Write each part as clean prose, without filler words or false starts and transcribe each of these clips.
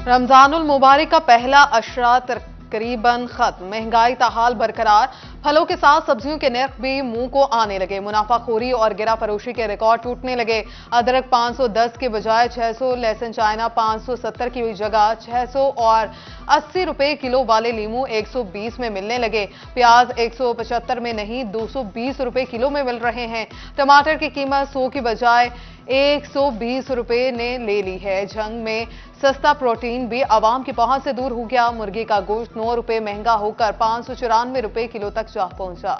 रमजानुल मुबारक का पहला अशरा तकरीबन खत्म। महंगाई ताहाल बरकरार। फलों के साथ सब्जियों के नर्ख भी मुंह को आने लगे। मुनाफाखोरी और गिरा फरोशी के रिकॉर्ड टूटने लगे। अदरक 510 के बजाय 600, लहसुन चाइना 570 की जगह 600 और 80 रुपए किलो वाले लीमू 120 में मिलने लगे। प्याज 175 में नहीं 220 रुपए किलो में मिल रहे हैं। टमाटर की कीमत 100 की बजाय 120 रुपए ने ले ली है। जंग में सस्ता प्रोटीन भी आवाम की पहुंच से दूर हो गया। मुर्गी का गोश्त 9 रुपए महंगा होकर 594 रुपए किलो तक जा पहुंचा।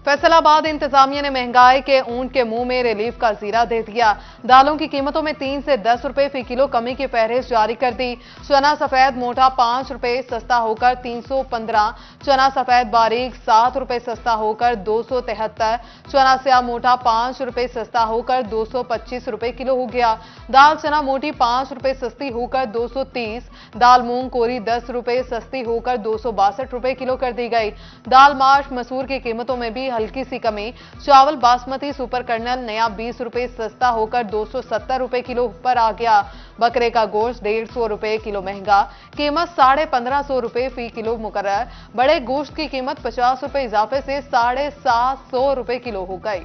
फैसलाबाद इंतजामिया ने महंगाई के ऊंट के मुंह में रिलीफ का जीरा दे दिया। दालों की कीमतों में 3 से 10 रुपए फी किलो कमी की फहरिस्त जारी कर दी। चना सफेद मोटा 5 रुपए सस्ता होकर 315, चना सफेद बारीक 7 रुपए सस्ता होकर 273, चना स्याह मोटा 5 रुपए सस्ता होकर 225 रुपए किलो हो गया। दाल चना मोटी 5 रुपए सस्ती होकर 230, दाल मूंग कोरी 10 रुपए सस्ती होकर 262 रुपए किलो कर दी गई। दाल माश मसूर की कीमतों में भी हल्की सी कमी। चावल बासमती सुपर कर्नल नया 20 रुपए सस्ता होकर 270 रुपए किलो पर आ गया। बकरे का गोश्त 150 रुपए किलो महंगा, कीमत 1550 रुपए फी किलो मुकर्रर। बड़े गोश्त की कीमत 50 रुपए इजाफे से 750 रुपए किलो हो गई।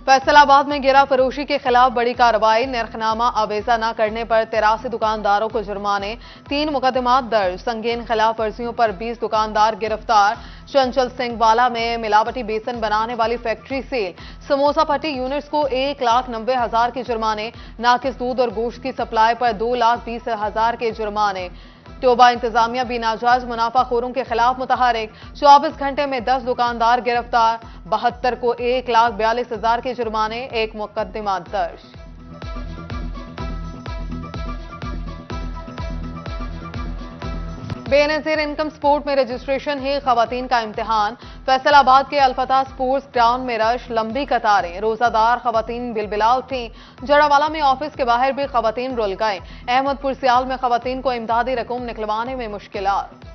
फैसलाबाद में गिरा फरोशी के खिलाफ बड़ी कार्रवाई। नरखनामा अवेजा न करने पर 83 दुकानदारों को जुर्माने, 3 मुकदमात दर्ज। संगीन खिलाफ वर्जियों पर 20 दुकानदार गिरफ्तार। चंचल सिंह वाला में मिलावटी बेसन बनाने वाली फैक्ट्री सील। समोसा पट्टी यूनिट्स को 1,90,000 के जुर्माने। नाकिस दूध और गोश्त की सप्लाई पर 2,20,000 के जुर्माने। टोबा इंतजामिया भी नाजायज मुनाफाखोरों के खिलाफ मुतहरिक। 24 घंटे में 10 दुकानदार गिरफ्तार। 72 को 1,42,000 के जुर्माने, 1 मुकदमा दर्ज। बेनजीर इनकम स्पोर्ट में रजिस्ट्रेशन है खवातीन का इम्तिहान। फैसलाबाद के अलफता स्पोर्ट्स ग्राउंड में रश, लंबी कतारें। रोजादार खवातीन बिलबिला उठी। जड़ावाला में ऑफिस के बाहर भी खवातीन रुल गए। अहमदपुर सियाल में खवातीन को इमदादी रकूम निकलवाने में मुश्किलात।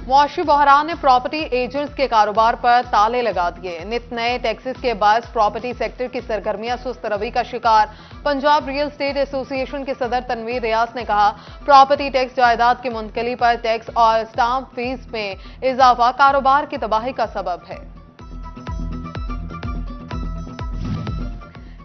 मुआशी बहरान ने प्रॉपर्टी एजेंट्स के कारोबार पर ताले लगा दिए। नित नए टैक्सेस के बाद प्रॉपर्टी सेक्टर की सरगर्मियां सुस्त रवि का शिकार। पंजाब रियल एस्टेट एसोसिएशन के सदर तनवीर रियाज ने कहा, प्रॉपर्टी टैक्स जायदाद की मुंतकली पर टैक्स और स्टाम्प फीस में इजाफा कारोबार की तबाही का सबब है।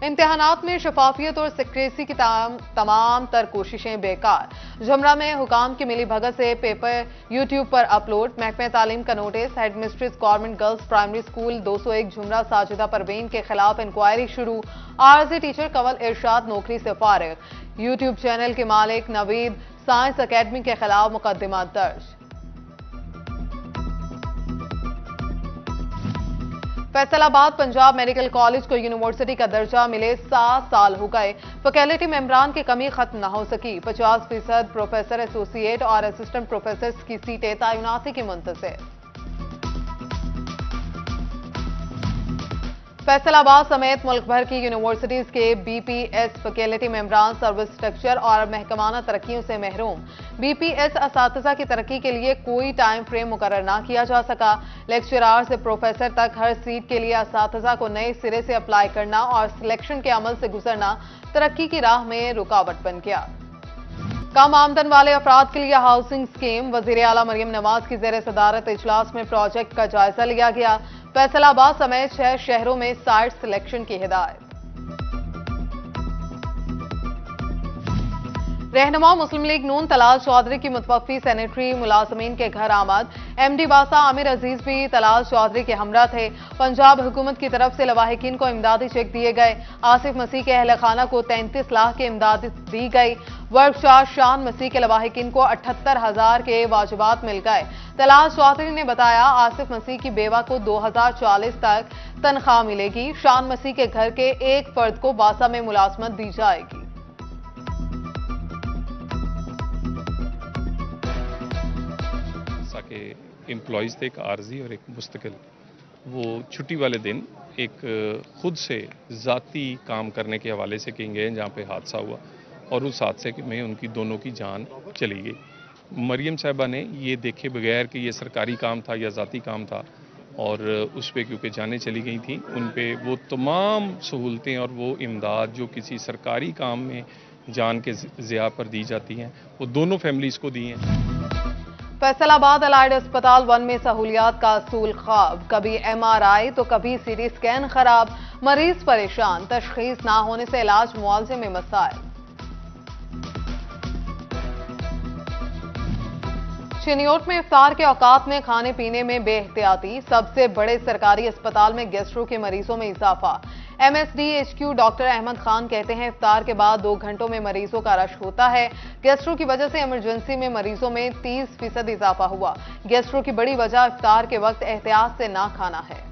इम्तिहानात में शफाफियत और सिक्रेसी की तमाम तर कोशिशें बेकार। झुमरा में हुकाम की मिली भगत से पेपर यूट्यूब पर अपलोड। महकमे तालीम का notice. Headmistress government girls primary school 201 Jhumra Sajida Parveen के खिलाफ इंक्वायरी शुरू। आरजी टीचर कवल इरशाद नौकरी से फारिग। यूट्यूब चैनल के मालिक नवीद साइंस अकेडमी के खिलाफ मुकदमा दर्ज। फैसलाबाद पंजाब मेडिकल कॉलेज को यूनिवर्सिटी का दर्जा मिले 7 साल हो गए। फैकल्टी मेंबरान की कमी खत्म न हो सकी। 50% प्रोफेसर, एसोसिएट और असिस्टेंट प्रोफेसर की सीटें तैनाती की मुंतज़िर। फैसलाबाद समेत मुल्क भर की यूनिवर्सिटीज के बीपीएस फैकल्टी मेंबरान सर्विस स्ट्रक्चर और महकमाना तरक्कियों से महरूम। बीपीएस असातिज़ा की तरक्की के लिए कोई टाइम फ्रेम मुकर्रर ना किया जा सका। लेक्चरार से प्रोफेसर तक हर सीट के लिए असातिज़ा को नए सिरे से अप्लाई करना और सिलेक्शन के अमल से गुजरना तरक्की की राह में रुकावट बन गया। कम आमदन वाले अफराद के लिए हाउसिंग स्कीम। वजीर आला मरियम नवाज की जेर सदारत इजलास में प्रोजेक्ट का जायजा लिया गया। फैसलाबाद समेत 6 शहरों में साइट सिलेक्शन की हिदायत। रहनुमा मुस्लिम लीग नून तलाल चौधरी की मुतवफ़ी सैनिटरी मुलाजमीन के घर आमद। एमडी बासा आमिर अजीज भी तलाल चौधरी के हमरा थे। पंजाब हुकूमत की तरफ से लवाहिकीन को इमदादी चेक दिए गए। आसिफ मसीह के अहल खाना को 33 लाख की इमदाद दी गई। वर्कशाह शान मसीह के लवाहिकीन को 78,000 के वाजिबात मिल गए। तलाल चौधरी ने बताया, आसिफ मसीह की बेवा को 2040 तक तनख्वाह मिलेगी। शान मसीह के घर के एक फर्द को बासा में मुलाजमत दी जाएगी। एम्प्लॉइज़ थे, एक आर्जी और एक मुस्तकिल वो छुट्टी वाले दिन एक खुद से ज़ाती काम करने के हवाले से कहीं गए जहाँ पे हादसा हुआ और उस हादसे में उनकी दोनों की जान चली गई। मरियम साहिबा ने ये देखे बगैर कि ये सरकारी काम था या ज़ाती काम था और उस पे क्योंकि जानें चली गई थी, उन पे वो तमाम सहूलतें और वो इमदाद जो किसी सरकारी काम में जान के ज़िया पर दी जाती हैं, वो दोनों फैमिलीज़ को दी हैं। फैसलाबाद अलाइड अस्पताल 1 में सहूलियात का असूल ख्वाब, कभी एमआरआई तो कभी सीटी स्कैन खराब, मरीज परेशान, तशखीस ना होने से इलाज मुआवजे में मसाइल। चिनियोट में इफ्तार के औकात में खाने पीने में बेहतियाती, सबसे बड़े सरकारी अस्पताल में गैस्ट्रो के मरीजों में इजाफा। एमएसडीएचक्यू डॉक्टर अहमद खान कहते हैं इफ्तार के बाद 2 घंटों में मरीजों का रश होता है। गैस्ट्रो की वजह से इमरजेंसी में मरीजों में 30% इजाफा हुआ। गैस्ट्रो की बड़ी वजह इफ्तार के वक्त एहतियात से ना खाना है।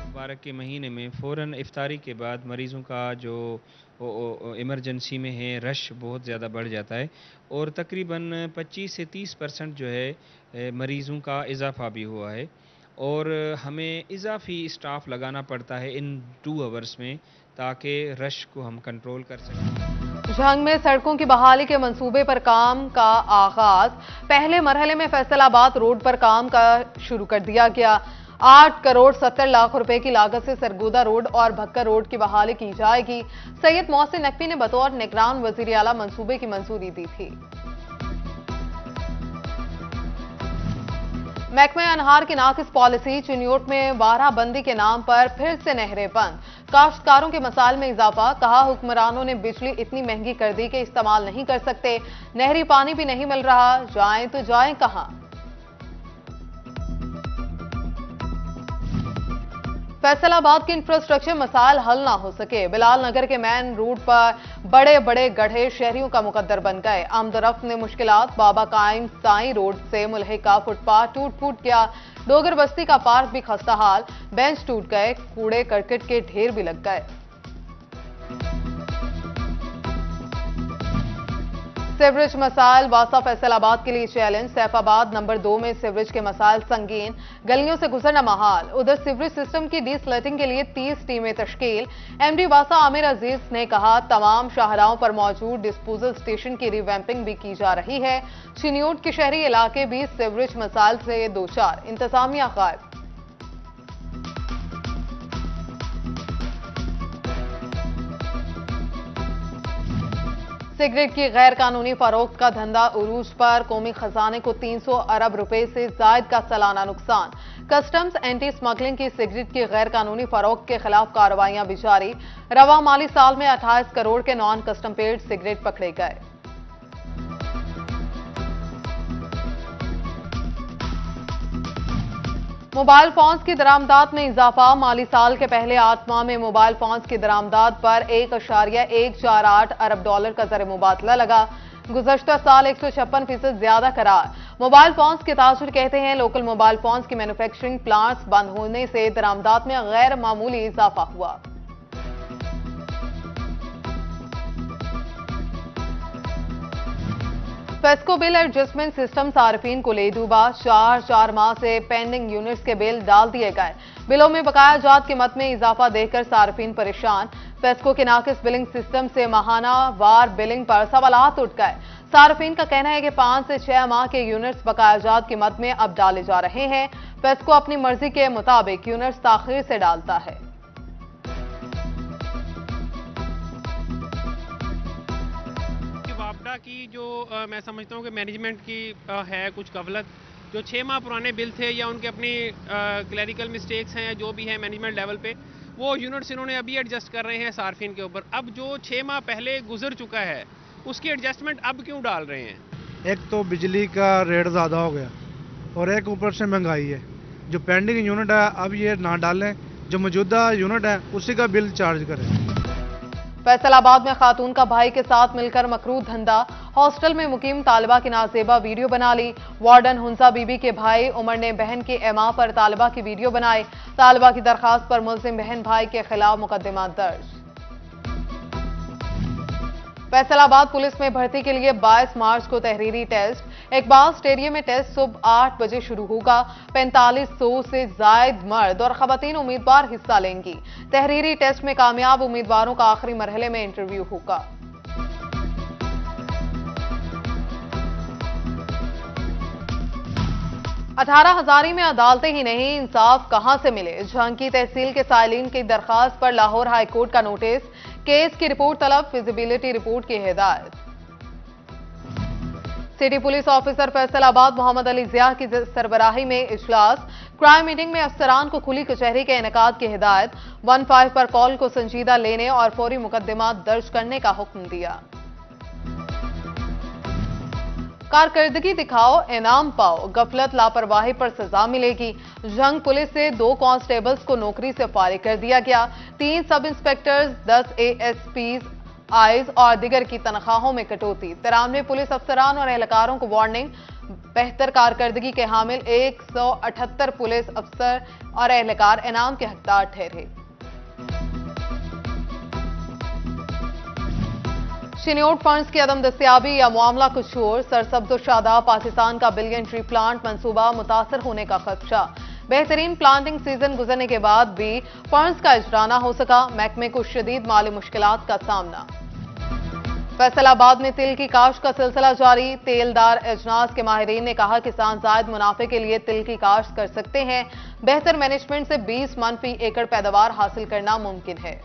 मुबारक के महीने में फ़ौरन इफ्तारी के बाद मरीज़ों का जो इमरजेंसी में है रश बहुत ज़्यादा बढ़ जाता है और तकरीबन 25 से 30% जो है मरीज़ों का इजाफ़ा भी हुआ है और हमें इजाफी स्टाफ लगाना पड़ता है इन 2 आवर्स में ताकि रश को हम कंट्रोल कर सकें। झंग में सड़कों की बहाली के मंसूबे पर काम का आगाज, पहले मरहले में फैसलाबाद रोड पर काम का शुरू कर दिया गया। 8 करोड़ 70 लाख रुपए की लागत से सरगोदा रोड और भक्कर रोड की बहाली की जाएगी। सैयद मोहसिन नकवी ने बतौर निगरान वजीर आला मंसूबे की मंजूरी दी थी। महकमे अनहार की नाकिस पॉलिसी, चिनियोट में बारहबंदी के नाम पर फिर से नहरें बंद, काश्तकारों के मसाइल में इजाफा, कहा हुक्मरानों ने बिजली इतनी महंगी कर दी कि इस्तेमाल नहीं कर सकते, नहरी पानी भी नहीं मिल रहा, जाएं तो जाएं कहां। फैसलाबाद के इंफ्रास्ट्रक्चर मसाइल हल ना हो सके, बिलाल नगर के मेन रूट पर बड़े बड़े गड्ढे शहरियों का मुकद्दर बन गए। आमदरफ्त ने मुश्किलात, बाबा कायम साई रोड से मुल्हिका फुटपाथ टूट फूट गया, डोगर बस्ती का पार्क भी खस्ता हाल, बेंच टूट गए, कूड़े करकट के ढेर भी लग गए। सीवरेज मसाइल, वासा फैसलाबाद के लिए चैलेंज, सैफाबाद नंबर 2 में सीवरेज के मसाइल संगीन, गलियों से गुजरना महाल। उधर सीवरेज सिस्टम की डीस्लेटिंग के लिए 30 टीमें तश्कील। एमडी वासा आमिर अजीज ने कहा तमाम शाहराहों पर मौजूद डिस्पोजल स्टेशन की रिवैम्पिंग भी की जा रही है। चिनियोट के शहरी इलाके भी सीवरेज मसाइल से दो चार, इंतजामिया गायब। सिगरेट की गैर कानूनी फरोख्त का धंधा उरूज पर, कौमी खजाने को 300 अरब रुपए से जायद का सालाना नुकसान। कस्टम्स एंटी स्मगलिंग की सिगरेट की गैर कानूनी फरोख्त के खिलाफ कार्रवाइयां भी जारी। रवा माली साल में 28 करोड़ के नॉन कस्टम पेड सिगरेट पकड़े गए। मोबाइल फोन्स की दरामदात में इजाफा, माली साल के पहले 8 माह में मोबाइल फोन्स की दरामदात पर 1.148 अरब डॉलर का ज़र मुबादला लगा। गुज़श्ता साल 156% ज्यादा करार। मोबाइल फोन्स के ताजुर कहते हैं लोकल मोबाइल फोन्स की मैन्युफैक्चरिंग प्लांट्स बंद होने से दरामदात में गैर मामूली इजाफा हुआ। फेस्को बिल एडजस्टमेंट सिस्टम सार्फिन को ले डूबा, 4 माह से पेंडिंग यूनिट्स के बिल डाल दिए गए। बिलों में बकाया जात कीमत में इजाफा देखकर सार्फिन परेशान। फेस्को के नाकिस बिलिंग सिस्टम से माहाना वार बिलिंग पर सवालात उठ गए। सार्फिन का कहना है कि 5 से 6 माह के यूनिट्स बकाया जात कीमत में अब डाले जा रहे हैं। फेस्को अपनी मर्जी के मुताबिक यूनिट्स ताखिर से डालता है। की जो मैं समझता हूँ कि मैनेजमेंट की है कुछ गफलत, जो 6 माह पुराने बिल थे या उनके अपनी क्लैरिकल मिस्टेक्स हैं जो भी हैं मैनेजमेंट लेवल पे, वो यूनिट्स इन्होंने अभी एडजस्ट कर रहे हैं सार्फिन के ऊपर। अब जो 6 माह पहले गुजर चुका है उसकी एडजस्टमेंट अब क्यों डाल रहे हैं? एक तो बिजली का रेट ज़्यादा हो गया और एक ऊपर से महंगाई है। जो पेंडिंग यूनिट है अब ये ना डालें, जो मौजूदा यूनिट है उसी का बिल चार्ज करें। फैसलाबाद में खातून का भाई के साथ मिलकर मकरूह धंधा, हॉस्टल में मुकीम तालिबा की नाजेबा वीडियो बना ली। वार्डन हुंसा बीबी के भाई उमर ने बहन की एमा पर तालिबा की वीडियो बनाई। तालिबा की दरखास्त पर मुल्जिम बहन भाई के खिलाफ मुकदमा दर्ज। फैसलाबाद पुलिस में भर्ती के लिए 22 मार्च को तहरीरी टेस्ट। इकबाल स्टेडियम में टेस्ट सुबह 8 बजे शुरू होगा। 4500 से जायद मर्द और खवातीन उम्मीदवार हिस्सा लेंगी। तहरीरी टेस्ट में कामयाब उम्मीदवारों का आखिरी मरहले में इंटरव्यू होगा। 18 हजारी में अदालतें ही नहीं, इंसाफ कहां से मिले। झांकी तहसील के साइलिन की दरखास्त पर लाहौर हाईकोर्ट का नोटिस। केस की रिपोर्ट तलब, फिजिबिलिटी रिपोर्ट की हिदायत। City police officer Faisalabad Mohammad Ali Zia की सरबराही में इजलास। क्राइम मीटिंग में अफसरान को खुली कचहरी के इनेकाद की हिदायत। 15 पर कॉल को संजीदा लेने और फौरी मुकदमा दर्ज करने का हुक्म दिया। कारकर्दगी दिखाओ, इनाम पाओ, गफलत लापरवाही पर सजा मिलेगी। जंग पुलिस से 2 कांस्टेबल्स को नौकरी से फारिग कर दिया गया। 3 सब इंस्पेक्टर्स, 10 ASPs, आईज और दिगर की तनख्वाहों में कटौती। 93 पुलिस अफसरान और एहलकारों को वार्निंग। बेहतर कारकर्दगी के हामिल 178 पुलिस अफसर और एहलकार इनाम के हकदार ठहरे। चिन्योट फंड्स की अदम दस्तियाबी या मामला कुछ और। सरसब्ज शादा पाकिस्तान का बिलियन ट्री प्लांट मंसूबा मुतासर होने का खदशा। बेहतरीन प्लांटिंग सीजन गुजरने के बाद भी फंड्स का इजरा ना हो सका। महकमे को शदीद माली मुश्किलात का सामना। फैसलाबाद में तिल की काश्त का सिलसिला जारी। तेलदार अजनास के माहिरीन ने कहा किसान जायद मुनाफे के लिए तिल की काश्त कर सकते हैं। बेहतर मैनेजमेंट से 20 मन फी एकड़ पैदावार हासिल करना मुमकिन है।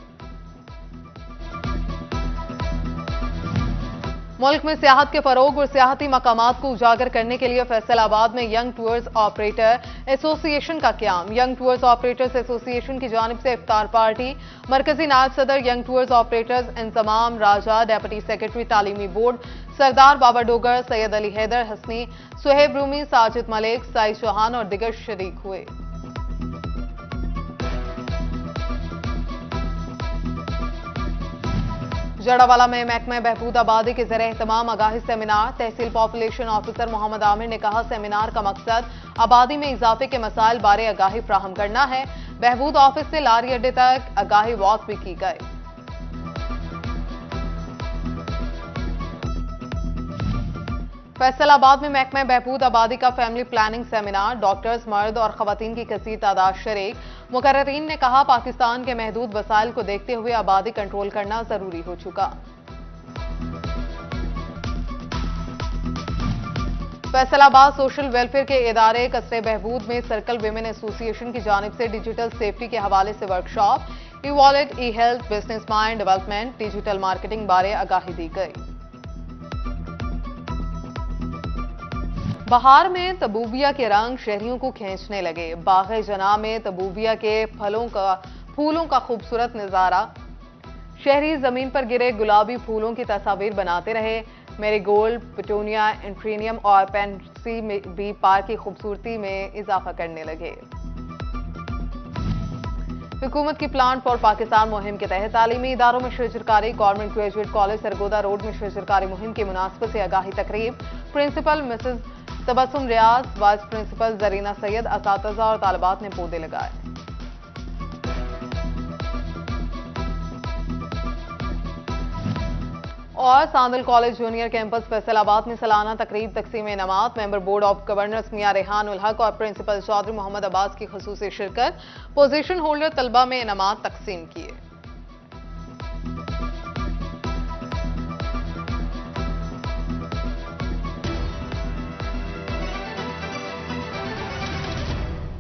मुल्क में सियाहत के फरोग और सियाहती मकामात को उजागर करने के लिए फैसलाबाद में यंग टूर्स ऑपरेटर एसोसिएशन का क्याम। यंग टूर्स ऑपरेटर्स एसोसिएशन की जानिब से इफ्तार पार्टी। मरकजी नायब सदर यंग टूर्स ऑपरेटर्स इंतमाम राजा, डेप्यूटी सेक्रेटरी तालीमी बोर्ड सरदार बाबा डोगर, सैयद अली हैदर हसनी, सुहेब रूमी, साजिद मलिक, साई चौहान और दिगर शरीक हुए। जड़ावाला में महकमा बहबूद आबादी के ज़रिए एहतमाम आगाही सेमिनार। तहसील पॉपुलेशन ऑफिसर मोहम्मद आमिर ने कहा सेमिनार का मकसद आबादी में इजाफे के मसाइल बारे आगाही फ्राहम करना है। बहबूद ऑफिस से लारी अड्डे तक आगाही वॉक भी की गई। फैसलाबाद में महकमा बहबूद आबादी का फैमिली प्लानिंग सेमिनार। डॉक्टर्स, मर्द और खवातीन की कसीर तादाद शरीक। मुकर्ररीन ने कहा पाकिस्तान के महदूद वसाइल को देखते हुए आबादी कंट्रोल करना जरूरी हो चुका। फैसलाबाद सोशल वेलफेयर के इदारे कसरे बहबूद में सर्कल विमेन एसोसिएशन की जानिब से डिजिटल सेफ्टी के हवाले से workshop. E wallet, e health, business mind development, digital marketing बारे आगाही दी गई। बहार में तबूबिया के रंग शहरियों को खींचने लगे। बाग़े जना में तबूबिया के फूलों का खूबसूरत नजारा। शहरी जमीन पर गिरे गुलाबी फूलों की तस्वीर बनाते रहे। मैरीगोल्ड, पिटूनिया, एंट्रीनियम और पेंसी में भी पार्क की खूबसूरती में इजाफा करने लगे। हुकूमत की प्लान फॉर पाकिस्तान मुहिम के तहत तालीमी इदारों में शजरकारी। Government graduate college Sargodha road में शजरकारी मुहिम की मुनासबत से आगाही तकरीब। Principal Mrs Tabassum Riaz, vice principal Zarina Syed, असातिज़ा और तालिबात ने पौधे लगाए। और Sandal college junior campus Faisalabad में सालाना तकरीब तकसीम इनामात। Member board of governors Mian Rehan ul Haq और प्रिंसिपल चौधरी मोहम्मद अब्बास की खुसूसी शिरकत। पोजीशन होल्डर तलबा में इनामात तकसीम किए।